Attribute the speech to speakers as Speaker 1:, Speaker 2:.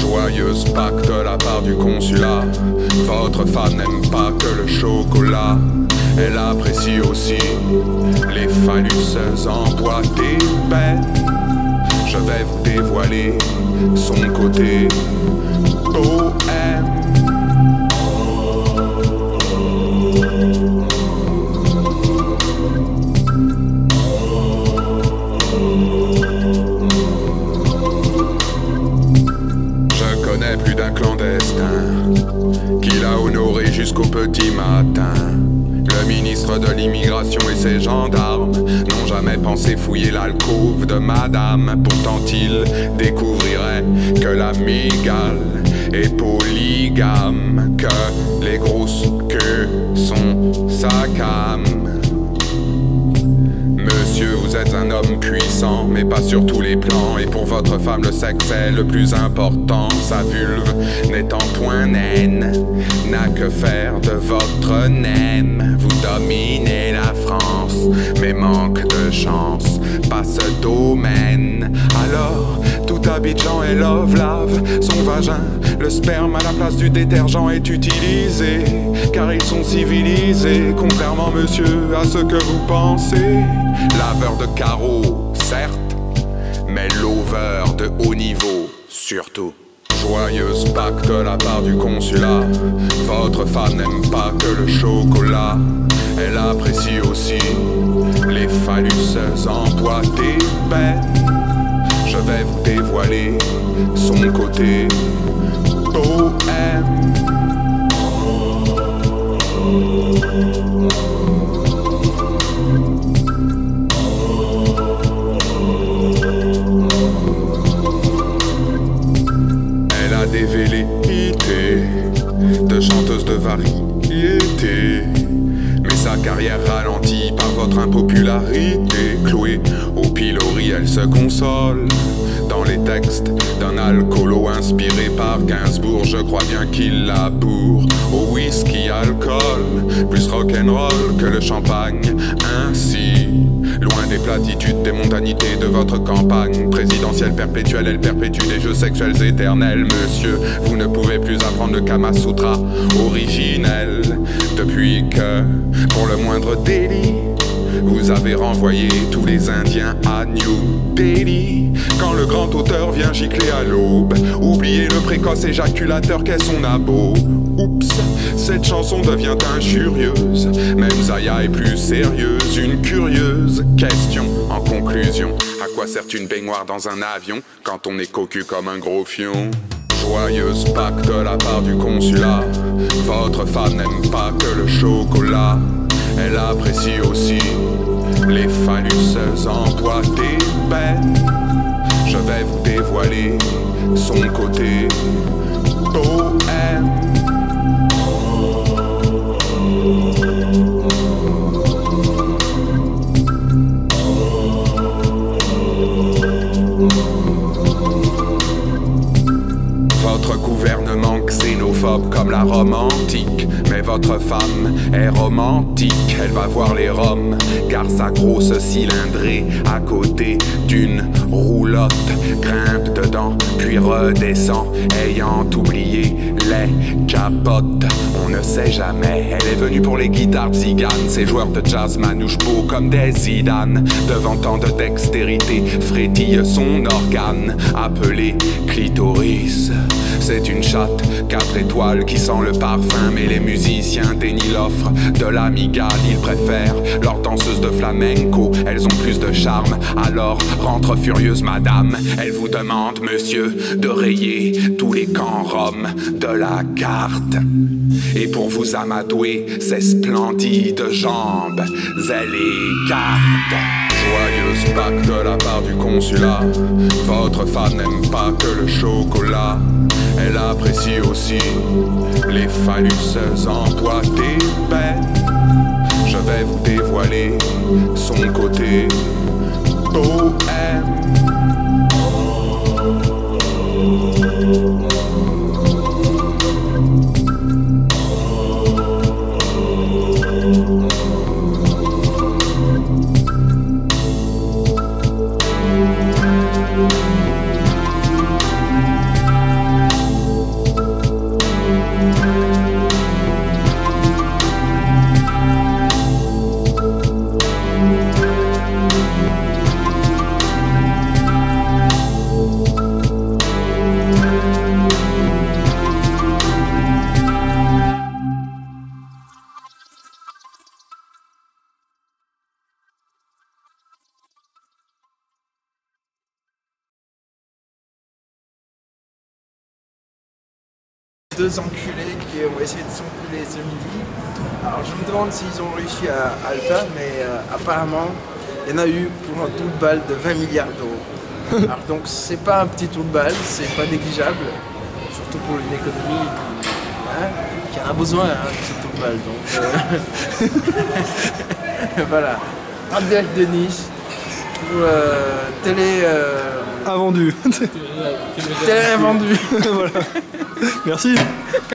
Speaker 1: Joyeuse Pâques de la part du consulat. Votre femme n'aime pas que le chocolat. Elle apprécie aussi les phallus emboîtés belles. Je vais vous dévoiler son côté bohème. Je connais plus d'un clandestin qu'il a honoré jusqu'au petit matin. Le ministre de l'immigration et ses gendarmes n'ont jamais pensé fouiller l'alcôve de madame. Pourtant ils découvriraient que la migale est polygame, que les grosses queues sont sa came. Monsieur, vous êtes un homme puissant, mais pas sur tous les plans. Et pour votre femme, le sexe est le plus important. Sa vulve n'étant point naine, n'a que faire de votre naine. Vous dominez la France, mais manque de chance, pas ce domaine. Alors, tout Abidjan est love-lave. Son vagin, le sperme à la place du détergent est utilisé, car ils sont civilisés, contrairement, monsieur, à ce que vous pensez. Laveur de carreaux, certes, mais lover de haut niveau, surtout. Joyeuse Pâques de la part du consulat. Votre femme n'aime pas que le chocolat. Elle apprécie aussi les phallus emboîtés belles. Je vais vous dévoiler son côté bohème. Elle a des velléités de chanteuse de variété, mais sa carrière ralentie par votre impopularité. Clouée au pilori, elle se console dans les textes d'un alcoolo inspiré par Gainsbourg. Je crois bien qu'il la bourre au whisky alcool, plus rock'n'roll que le champagne. Ainsi, loin des platitudes, des mondanités de votre campagne présidentielle perpétuelle, elle perpétue des jeux sexuels éternels. Monsieur, vous ne pouvez plus apprendre le Kama Sutra originel, depuis que, pour le moindre délit, vous avez renvoyé tous les Indiens à New Delhi. Quand le grand auteur vient gicler à l'aube, oubliez le précoce éjaculateur qu'est son abo. Oups, cette chanson devient injurieuse. Même Zaya est plus sérieuse. Une curieuse question en conclusion: à quoi sert une baignoire dans un avion quand on est cocu comme un gros fion? Joyeuse Pâques de la part du consulat. Votre femme n'aime pas que le chocolat. Elle apprécie aussi les phallus emboîtés belles. Je vais vous dévoiler son côté bohème. Votre gouvernement xénophobe comme la Rome antique, mais votre femme est romantique. Elle va voir les Roms, car sa grosse cylindrée à côté d'une roulotte grimpe dedans, puis redescend, ayant oublié les capotes. On ne sait jamais, elle est venue pour les guitares ziganes. Ces joueurs de jazz manouchent beau comme des Zidane. Devant tant de dextérité, frétille son organe appelé clitoris. C'est une chatte 4 étoiles qui sent le parfum, mais les musiciens dénient l'offre de la migale. Ils préfèrent leurs danseuses de flamenco, elles ont plus de charme. Alors rentre furieuse madame, elle vous demande monsieur de rayer tous les camps roms de la carte. Et pour vous amadouer ses splendides jambes, elle écarte. Joyeuse Pâques de la part du consulat. Votre femme n'aime pas que le chocolat. Elle apprécie aussi les phallus emboîtés belles. Je vais vous dévoiler son côté bohème.
Speaker 2: deux enculés qui ont essayé de s'enculer ce midi. Alors je me demande s'ils ont réussi à le faire, mais apparemment il y en a eu pour un trou de balle de 20 milliards d'euros. Alors donc c'est pas un petit trou de balle, c'est pas négligeable, surtout pour une économie qui en a besoin de ce trou de balle. Donc voilà, en direct de Nice, pour télé...
Speaker 3: Invendu.
Speaker 2: Télé invendue.
Speaker 3: Voilà. Merci.